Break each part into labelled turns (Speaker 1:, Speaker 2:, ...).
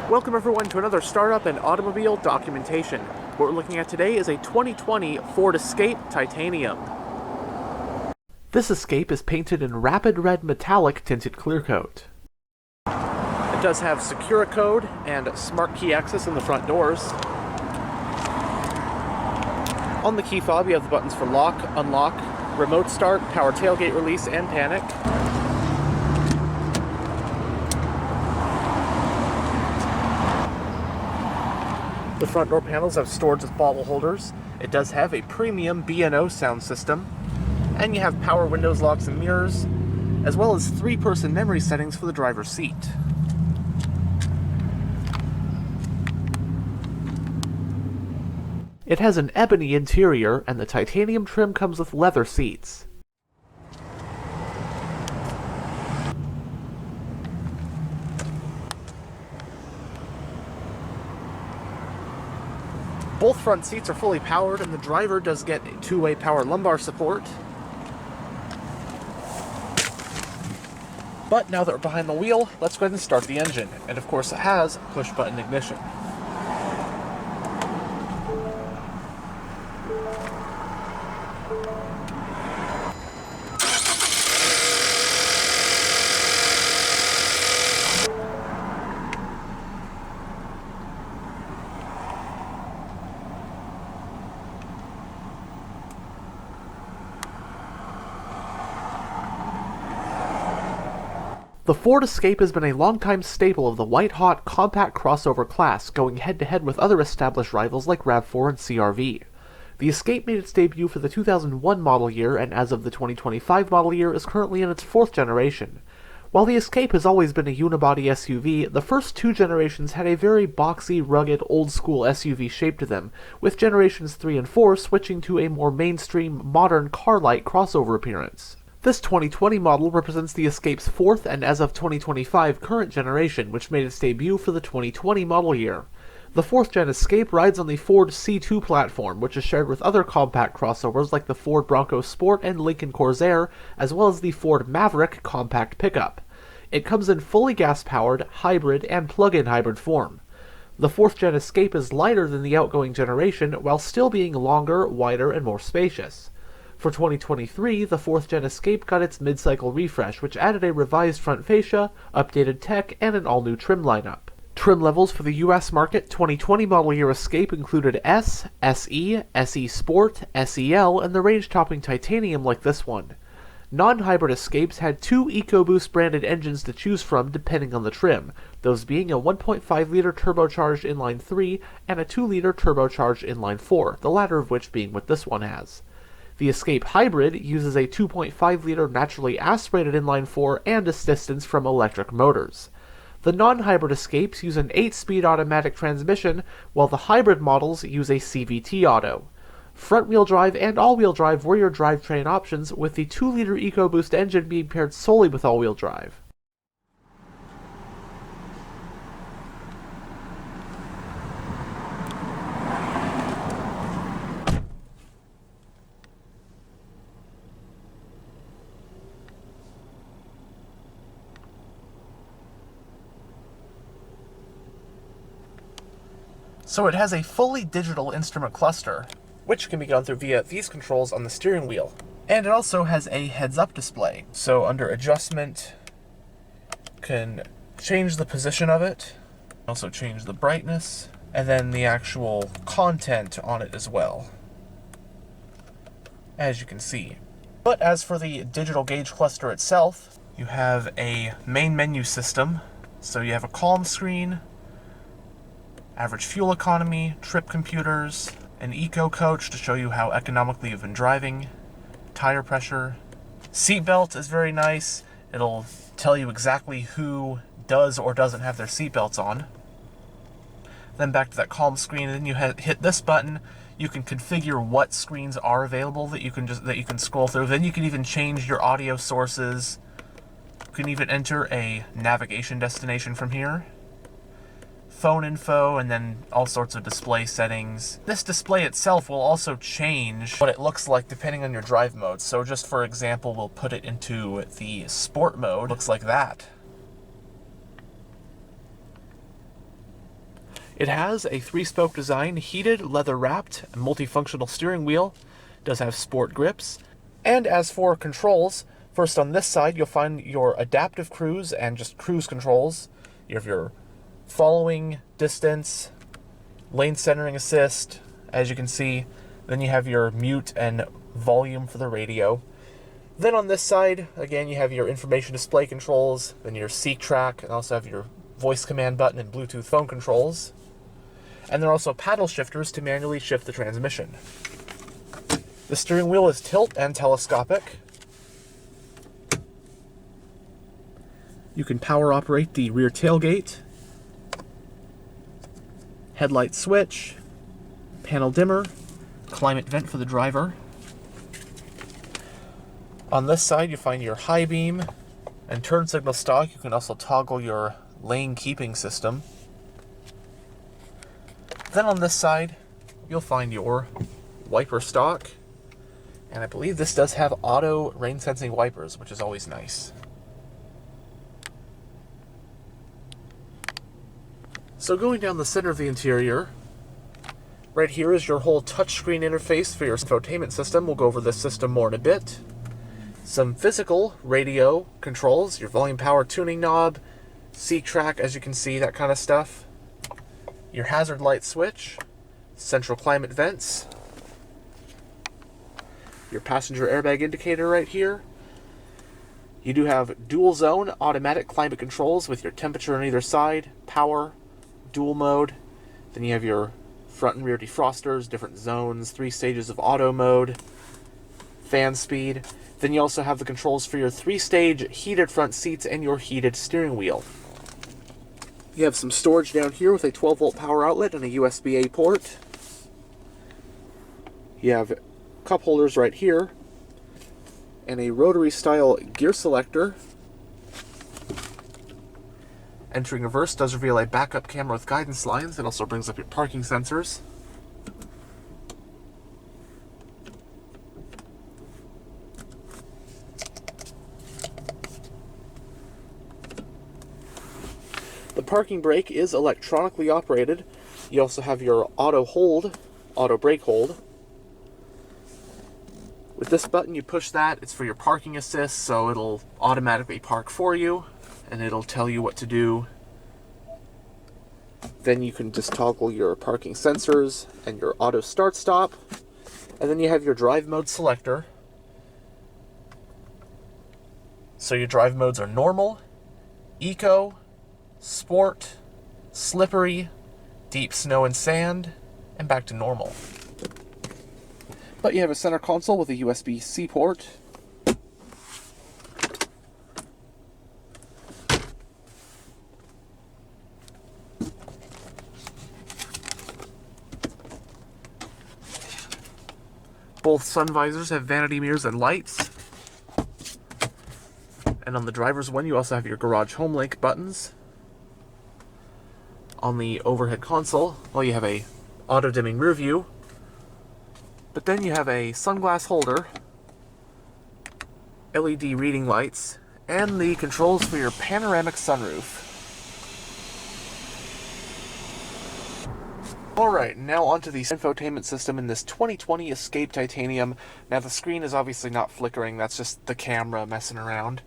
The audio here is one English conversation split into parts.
Speaker 1: Welcome everyone to another startup and automobile documentation. What we're looking at today is a 2020 Ford Escape Titanium. This Escape is painted in rapid red metallic tinted clear coat. It does have Securicode and smart key access in the front doors. On the key fob you have the buttons for lock, unlock, remote start, power tailgate release, and panic. The front door panels have storage with bottle holders. It does have a premium B&O sound system. And you have power windows, locks, and mirrors, as well as 3-person memory settings for the driver's seat. It has an ebony interior, and the titanium trim comes with leather seats. Both front seats are fully powered, and the driver does get a 2-way power lumbar support. But now that we're behind the wheel, let's go ahead and start the engine. And of course it has push-button ignition. The Ford Escape has been a longtime staple of the white-hot compact crossover class, going head-to-head with other established rivals like RAV4 and CR-V. The Escape made its debut for the 2001 model year, and as of the 2025 model year is currently in its 4th generation. While the Escape has always been a unibody SUV, the first 2 generations had a very boxy, rugged, old-school SUV shape to them, with generations 3 and 4 switching to a more mainstream, modern, car-like crossover appearance. This 2020 model represents the Escape's 4th and as of 2025 current generation, which made its debut for the 2020 model year. The 4th gen Escape rides on the Ford C2 platform, which is shared with other compact crossovers like the Ford Bronco Sport and Lincoln Corsair, as well as the Ford Maverick compact pickup. It comes in fully gas-powered, hybrid, and plug-in hybrid form. The 4th gen Escape is lighter than the outgoing generation, while still being longer, wider, and more spacious. For 2023, the 4th gen Escape got its mid-cycle refresh, which added a revised front fascia, updated tech, and an all-new trim lineup. Trim levels for the US market 2020 model year Escape included S, SE, SE Sport, SEL, and the range-topping Titanium like this one. Non-hybrid Escapes had 2 EcoBoost branded engines to choose from depending on the trim, those being a 1.5-liter turbocharged inline-3 and a 2-liter turbocharged inline-4, the latter of which being what this one has. The Escape Hybrid uses a 2.5-liter naturally aspirated inline-4 and assistance from electric motors. The non-hybrid Escapes use an 8-speed automatic transmission, while the hybrid models use a CVT auto. Front-wheel drive and all-wheel drive were your drivetrain options, with the 2-liter EcoBoost engine being paired solely with all-wheel drive. So it has a fully digital instrument cluster, which can be gone through via these controls on the steering wheel. And it also has a heads-up display. So under adjustment, can change the position of it, also change the brightness, and then the actual content on it as well, as you can see. But as for the digital gauge cluster itself, you have a main menu system. So you have a calm screen, average fuel economy, trip computers, an eco coach to show you how economically you've been driving, tire pressure. Seatbelt is very nice. It'll tell you exactly who does or doesn't have their seatbelts on. Then back to that calm screen, and then you hit this button. You can configure what screens are available that you can scroll through. Then you can even change your audio sources. You can even enter a navigation destination from here. Phone info, and then all sorts of display settings. This display itself will also change what it looks like depending on your drive mode. So just for example, we'll put it into the sport mode. Looks like that. It has a 3-spoke design, heated, leather-wrapped, multifunctional steering wheel. It does have sport grips. And as for controls, first on this side you'll find your adaptive cruise and just cruise controls. You have your following, distance, lane centering assist, as you can see. Then you have your mute and volume for the radio. Then on this side, again, you have your information display controls, then your seek track, and also have your voice command button and Bluetooth phone controls. And there are also paddle shifters to manually shift the transmission. The steering wheel is tilt and telescopic. You can power operate the rear tailgate, headlight switch, panel dimmer, climate vent for the driver. On this side you find your high beam and turn signal stock. You can also toggle your lane keeping system. Then on this side you'll find your wiper stock, and I believe this does have auto rain sensing wipers, which is always nice. So going down the center of the interior, right here is your whole touchscreen interface for your infotainment system. We'll go over this system more in a bit. Some physical radio controls, your volume power tuning knob, seek track, as you can see, that kind of stuff. Your hazard light switch, central climate vents, your passenger airbag indicator right here. You do have dual zone automatic climate controls with your temperature on either side, power, dual mode. Then you have your front and rear defrosters, different zones, 3 stages of auto mode, fan speed. Then you also have the controls for your 3-stage heated front seats and your heated steering wheel. You have some storage down here with a 12-volt power outlet and a USB-A port. You have cup holders right here and a rotary style gear selector. Entering reverse does reveal a backup camera with guidance lines. It also brings up your parking sensors. The parking brake is electronically operated. You also have your auto brake hold. With this button, you push that, it's for your parking assist, so it'll automatically park for you, and it'll tell you what to do. Then you can just toggle your parking sensors and your auto start stop. And then you have your drive mode selector. So your drive modes are normal, eco, sport, slippery, deep snow and sand, and back to normal. But you have a center console with a USB-C port. Both sunvisors have vanity mirrors and lights. And on the driver's one, you also have your garage home link buttons. On the overhead console, well, you have a auto-dimming rear view. But then you have a sunglass holder, LED reading lights, and the controls for your panoramic sunroof. Alright, now onto the infotainment system in this 2020 Escape Titanium. Now the screen is obviously not flickering, that's just the camera messing around.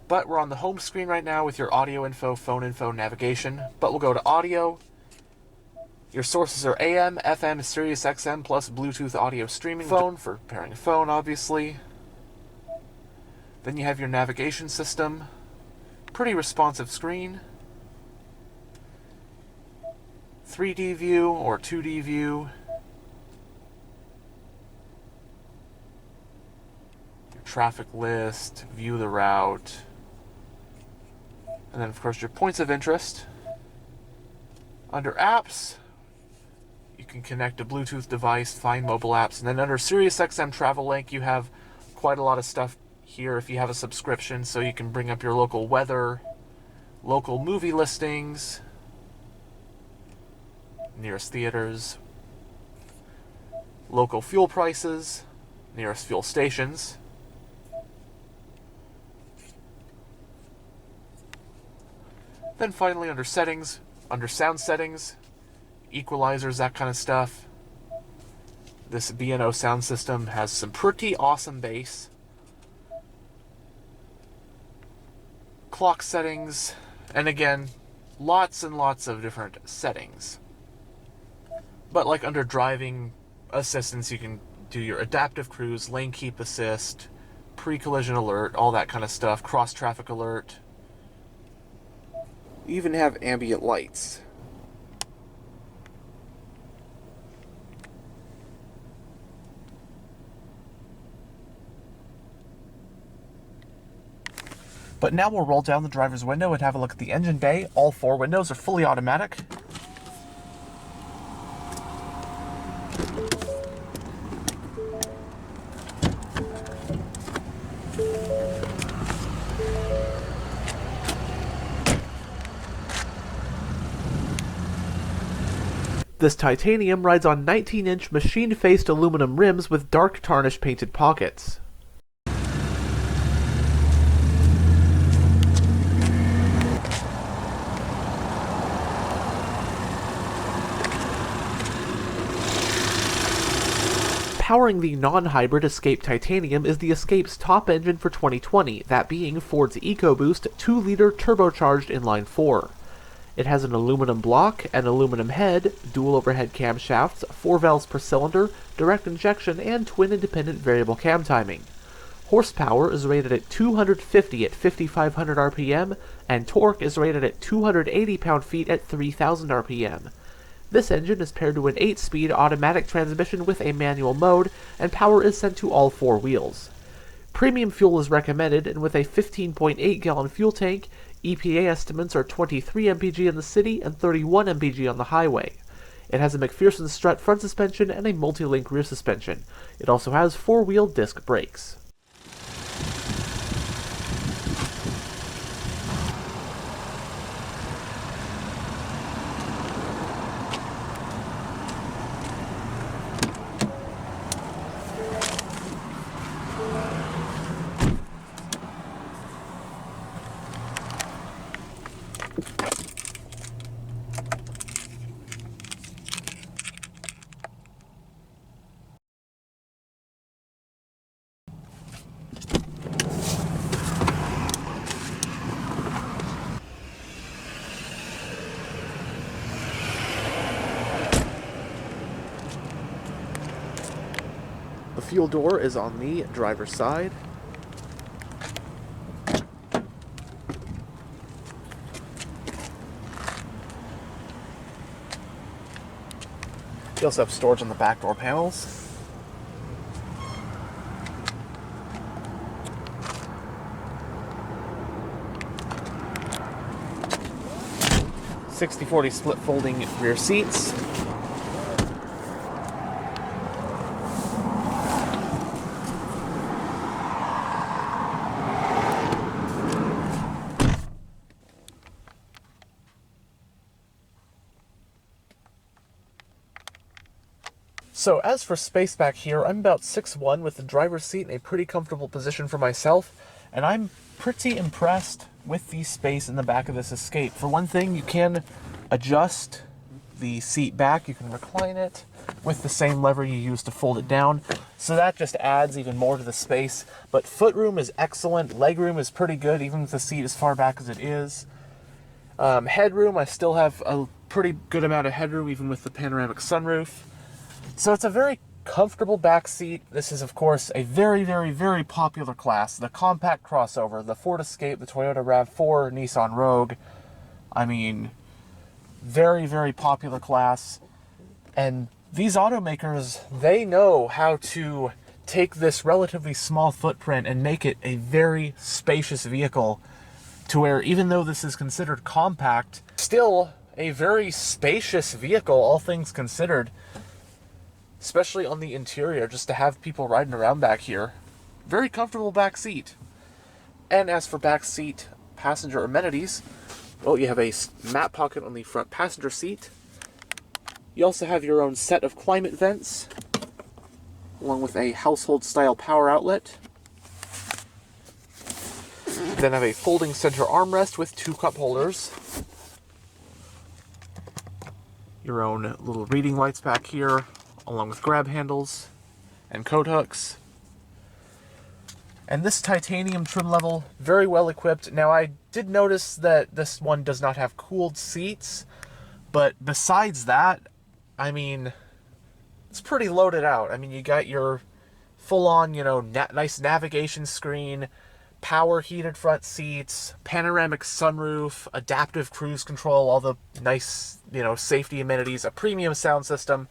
Speaker 1: But we're on the home screen right now with your audio info, phone info, navigation. But we'll go to audio. Your sources are AM, FM, Sirius XM, plus Bluetooth audio streaming. Phone for pairing a phone, obviously. Then you have your navigation system. Pretty responsive screen. 3D view or 2D view. Your traffic list, view the route. And then, of course, your points of interest. Under apps, you can connect a Bluetooth device, find mobile apps, and then under SiriusXM Travel Link, you have quite a lot of stuff here if you have a subscription, so you can bring up your local weather, local movie listings, nearest theaters, local fuel prices, nearest fuel stations. Then finally under settings, under sound settings, equalizers, that kind of stuff. This B&O sound system has some pretty awesome bass. Clock settings, and again, lots and lots of different settings. But like under driving assistance, you can do your adaptive cruise, lane keep assist, pre-collision alert, all that kind of stuff, cross-traffic alert. You even have ambient lights. But now we'll roll down the driver's window and have a look at the engine bay. All 4 windows are fully automatic. This titanium rides on 19-inch machine-faced aluminum rims with dark tarnish painted pockets. Powering the non-hybrid Escape Titanium is the Escape's top engine for 2020, that being Ford's EcoBoost 2-liter turbocharged inline-4. It has an aluminum block, an aluminum head, dual overhead camshafts, 4 valves per cylinder, direct injection, and twin independent variable cam timing. Horsepower is rated at 250 at 5,500 RPM, and torque is rated at 280 pound-feet at 3,000 RPM. This engine is paired to an 8-speed automatic transmission with a manual mode, and power is sent to all 4 wheels. Premium fuel is recommended, and with a 15.8-gallon fuel tank, EPA estimates are 23 mpg in the city and 31 mpg on the highway. It has a McPherson strut front suspension and a multi-link rear suspension. It also has 4-wheel disc brakes. The fuel door is on the driver's side. You also have storage on the back door panels. (60/40) split folding rear seats. So as for space back here, I'm about 6'1" with the driver's seat in a pretty comfortable position for myself, and I'm pretty impressed with the space in the back of this Escape. For one thing, you can adjust the seat back, you can recline it with the same lever you use to fold it down, so that just adds even more to the space. But footroom is excellent, legroom is pretty good, even with the seat as far back as it is. Headroom, I still have a pretty good amount of headroom even with the panoramic sunroof. So it's a very comfortable back seat. This is, of course, a very, very, very popular class. The compact crossover, the Ford Escape, the Toyota RAV4, Nissan Rogue. I mean, very, very popular class. And these automakers, they know how to take this relatively small footprint and make it a very spacious vehicle to where, even though this is considered compact, still a very spacious vehicle, all things considered. Especially on the interior, just to have people riding around back here. Very comfortable back seat. And as for back seat passenger amenities, well, you have a map pocket on the front passenger seat. You also have your own set of climate vents, along with a household-style power outlet. Then have a folding center armrest with 2 cup holders. your own little reading lights back here, along with grab handles and coat hooks. And this titanium trim level, very well equipped. Now, I did notice that this one does not have cooled seats, but besides that, I mean, it's pretty loaded out. I mean, you got your full-on, nice navigation screen, power heated front seats, panoramic sunroof, adaptive cruise control, all the nice, safety amenities, a premium sound system.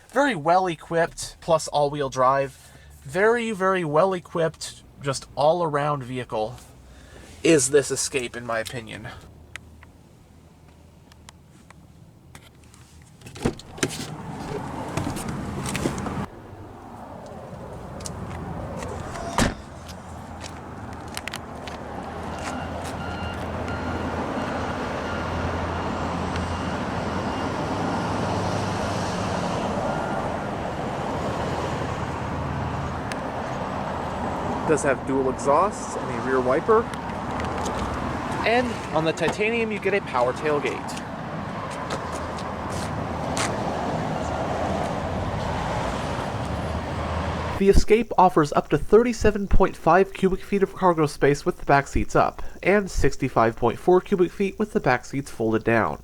Speaker 1: Very well equipped, plus all-wheel drive. Very, very well equipped, just all-around vehicle is this Escape, in my opinion. It does have dual exhausts and a rear wiper. And on the titanium, you get a power tailgate. The Escape offers up to 37.5 cubic feet of cargo space with the back seats up, and 65.4 cubic feet with the back seats folded down.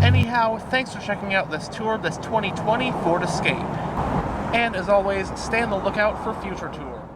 Speaker 1: Anyhow, thanks for checking out this tour of this 2020 Ford Escape. And as always, stay on the lookout for future tours.